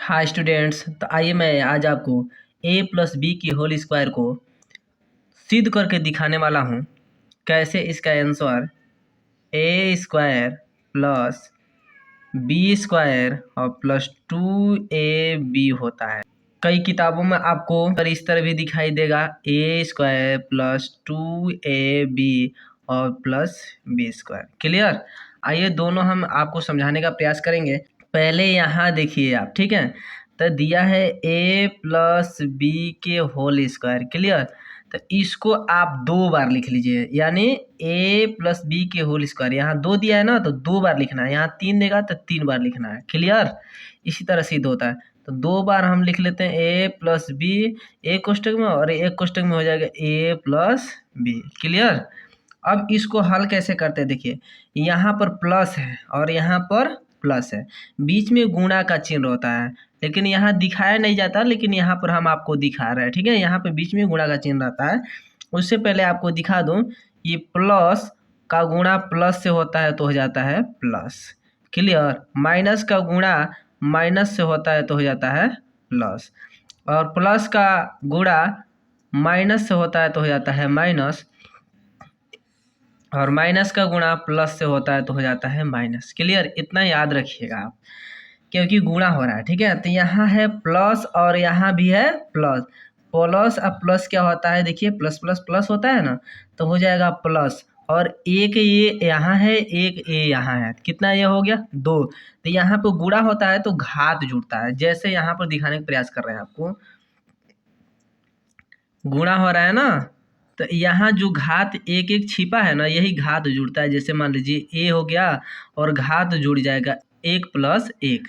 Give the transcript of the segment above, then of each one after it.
हाँ स्टूडेंट्स, तो आइए मैं आज आपको ए प्लस बी की होल स्क्वायर को सिद्ध करके दिखाने वाला हूँ। कैसे इसका answer A square plus B square और प्लस 2ab होता है। कई किताबों में आपको इस तरह भी दिखाई देगा ए स्क्वायर प्लस 2ab और प्लस बी स्क्वायर। क्लियर? आइए दोनों हम आपको समझाने का प्रयास करेंगे। पहले यहाँ देखिए आप, ठीक है, तो दिया है ए प्लस बी के होल स्क्वायर। क्लियर? तो इसको आप दो बार लिख लीजिए, यानी ए प्लस बी के होल स्क्वायर। यहाँ दो दिया है ना, तो दो बार लिखना है। यहाँ तीन देगा तो तीन बार लिखना है। क्लियर? इसी तरह सिद्ध होता है। तो दो बार हम लिख लेते हैं ए प्लस बी, एक कोष्टक में और एक कोष्टक में हो जाएगा ए प्लस बी। क्लियर? अब इसको हल कैसे करते हैं, देखिए यहाँ पर प्लस है और यहाँ पर प्लस है, बीच में गुणा का चिन्ह होता है, लेकिन यहाँ दिखाया नहीं जाता, लेकिन यहाँ पर हम आपको दिखा रहे हैं। ठीक है, यहाँ पर बीच में गुणा का चिन्ह रहता है। उससे पहले आपको दिखा दूं, ये प्लस का गुणा प्लस से होता है तो हो जाता है प्लस। क्लियर? माइनस का गुणा माइनस से होता है तो हो जाता है प्लस, और प्लस का गुणा माइनस से होता है तो हो जाता है माइनस, और माइनस का गुणा प्लस से होता है तो हो जाता है माइनस। क्लियर? इतना याद रखिएगा आप, क्योंकि गुणा हो रहा है। ठीक है, तो यहाँ है प्लस और यहाँ भी है प्लस। प्लस अब प्लस क्या होता है, देखिए प्लस प्लस प्लस होता है ना, तो हो जाएगा प्लस, और एक ये यहाँ है, एक ये यहाँ है, कितना ये हो गया? दो। तो यहाँ पे गुणा होता है तो घात जुड़ता है, जैसे यहाँ पर दिखाने का प्रयास कर रहे हैं आपको, गुणा हो रहा है ना, तो यहाँ जो घात एक एक छिपा है ना, यही घात जुड़ता है। जैसे मान लीजिए ए हो गया और घात जुड़ जाएगा एक प्लस एक,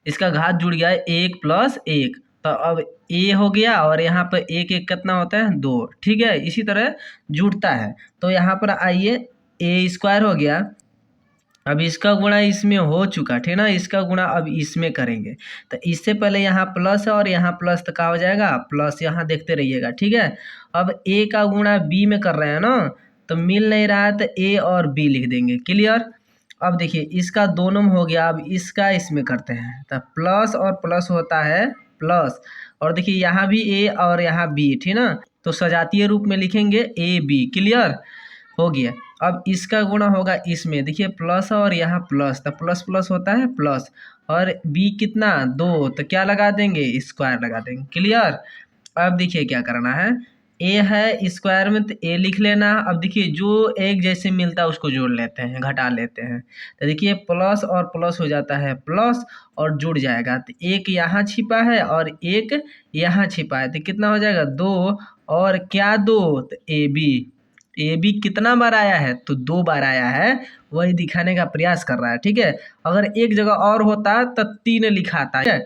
इसका घात जुड़ गया है एक प्लस एक, तो अब ए हो गया और यहाँ पर एक एक कितना होता है? दो। ठीक है, इसी तरह जुड़ता है। तो यहाँ पर आइए, ए स्क्वायर हो गया, अब इसका गुणा इसमें हो चुका, ठीक है ना, इसका गुणा अब इसमें करेंगे। तो इससे पहले यहाँ प्लस है और यहाँ प्लस, तो क्या हो जाएगा? प्लस। यहाँ देखते रहिएगा। ठीक है, अब ए का गुणा बी में कर रहे हैं ना, तो मिल नहीं रहा है, तो ए और बी लिख देंगे। क्लियर? अब देखिए इसका दोनों में हो गया, अब इसका इसमें करते हैं, तो प्लस और प्लस होता है प्लस, और देखिए यहाँ भी ए और यहाँ बी, ठीक ना, तो सजातीय रूप में लिखेंगे ए बी। क्लियर? हो गया। अब इसका गुणा होगा इसमें, देखिए प्लस और यहाँ प्लस, तो प्लस प्लस होता है प्लस, और बी कितना? दो, तो क्या लगा देंगे? स्क्वायर लगा देंगे। क्लियर? अब देखिए क्या करना है, ए है स्क्वायर में तो ए लिख लेना। अब देखिए जो एक जैसे मिलता है उसको जोड़ लेते हैं, घटा लेते हैं, तो देखिए प्लस और प्लस हो जाता है प्लस और जुड़ जाएगा, तो एक यहाँ छिपा है और एक यहाँ छिपा है, तो कितना हो जाएगा? दो, और क्या दो? तो ए बी कितना बार आया है? तो दो बार आया है, वही दिखाने का प्रयास कर रहा है। ठीक है, अगर एक जगह और होता तो तीन लिखाता है।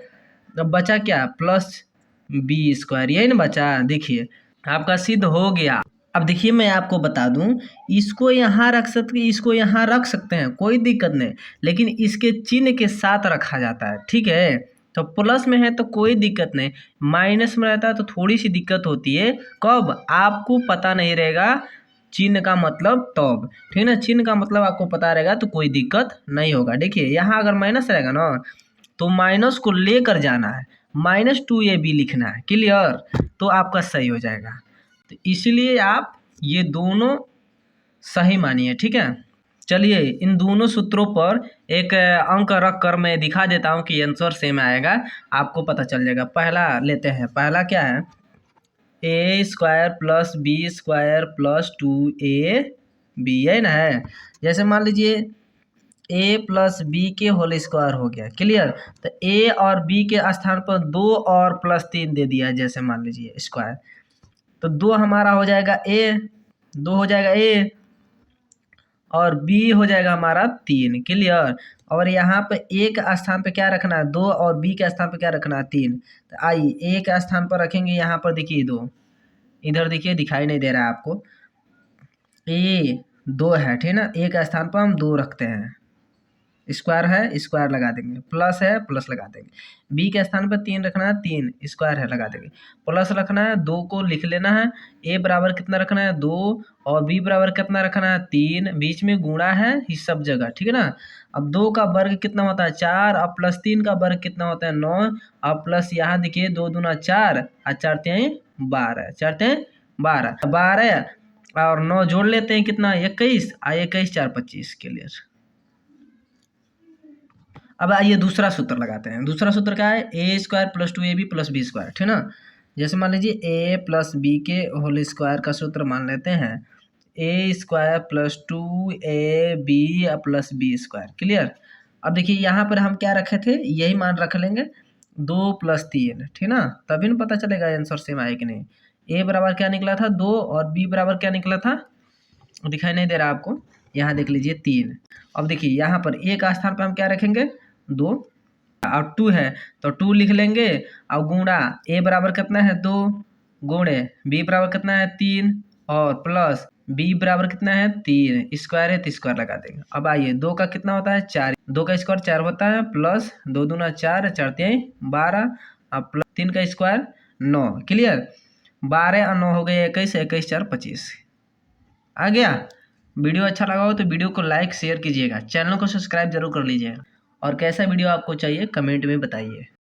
अब बचा क्या? प्लस बी स्क्वायर, यही ना बचा। देखिए आपका सिद्ध हो गया। अब देखिए मैं आपको बता दूं, इसको यहाँ रख सकते, इसको यहाँ रख सकते हैं, कोई दिक्कत नहीं, लेकिन इसके चिन्ह के साथ रखा जाता है। ठीक है, तो प्लस में है तो कोई दिक्कत नहीं, माइनस में रहता है तो थोड़ी सी दिक्कत होती है। कब? आपको पता नहीं रहेगा चिन्ह का मतलब तब, ठीक है ना, चिन्ह का मतलब आपको पता रहेगा तो कोई दिक्कत नहीं होगा। देखिए यहाँ अगर माइनस रहेगा ना, तो माइनस को लेकर जाना है, -2ab लिखना है। क्लियर? तो आपका सही हो जाएगा। तो इसलिए आप ये दोनों सही मानिए। ठीक है, चलिए इन दोनों सूत्रों पर एक अंक रख कर मैं दिखा देता हूँ कि आंसर सेम आएगा, आपको पता चल जाएगा। पहला लेते हैं, पहला क्या है? A square plus B square plus 2ab है ना, है। जैसे मान लीजिए ए प्लस बी के होल स्क्वायर हो गया। क्लियर? तो ए और बी के स्थान पर दो और प्लस तीन दे दिया है, जैसे मान लीजिए स्क्वायर, तो दो हमारा हो जाएगा ए, दो हो जाएगा ए, और बी हो जाएगा हमारा तीन। क्लियर? और यहाँ पे ए के स्थान पे क्या रखना है? दो, और बी के स्थान पे क्या रखना है? तीन। तो आइए ए के स्थान पर रखेंगे, यहाँ पर देखिए दो, इधर देखिए दिखाई नहीं दे रहा है आपको, ए दो है, ठीक है ना, ए के स्थान पर हम दो रखते हैं, स्क्वायर है स्क्वायर लगा देंगे, प्लस है प्लस लगा देंगे, बी के स्थान पर 3 रखना है 3 स्क्वायर है लगा देंगे, प्लस रखना है 2 को लिख लेना है, ए बराबर कितना रखना है 2 और बी बराबर कितना रखना है 3, बीच में गुणा है इस सब जगह, ठीक है ना। अब 2 का वर्ग कितना होता है 4 और प्लस 3 का वर्ग कितना होता है 9 और प्लस यहाँ देखिए 2 दूना 4 और 4 तिहाई 12, 4 तिहाई 12, 12 और 9 जोड़ लेते हैं कितना 21 और 21 4 25 क्लियर। अब आइए दूसरा सूत्र लगाते हैं। दूसरा सूत्र क्या है, a square plus 2ab plus B square, ठीक है ना। जैसे मान लीजिए ए प्लस बी के होल स्क्वायर का सूत्र मान लेते हैं a square plus 2ab plus B square, clear. अब देखिए यहाँ पर हम क्या रखे थे, यही मान रख लेंगे 2 + 3, ठीक ना, तभी ना पता चलेगा आंसर सेम आए कि नहीं। ए बराबर क्या निकला था 2 और बी बराबर क्या निकला था, दिखाई नहीं दे रहा आपको, यहाँ देख लीजिए 3। अब देखिए यहाँ पर ए का स्थान पर हम क्या रखेंगे 2 और 2 है तो 2 लिख लेंगे और गुणा ए बराबर कितना है 2 गुणे बी बराबर कितना है 3 और प्लस बी बराबर कितना है 3, स्क्वायर है तो स्क्वायर लगा देंगे। अब आइए 2 का कितना होता है 4, 2 का स्क्वायर 4 होता है, प्लस 2 दूना 4 4 तिहाई 12 और प्लस 3 का स्क्वायर 9, क्लियर। 12 और 9 हो गए 21, 21 4 25 आ गया। वीडियो अच्छा लगा हो तो वीडियो को लाइक शेयर कीजिएगा, चैनल को सब्सक्राइब जरूर कर लीजिएगा और कैसा वीडियो आपको चाहिए कमेंट में बताइए।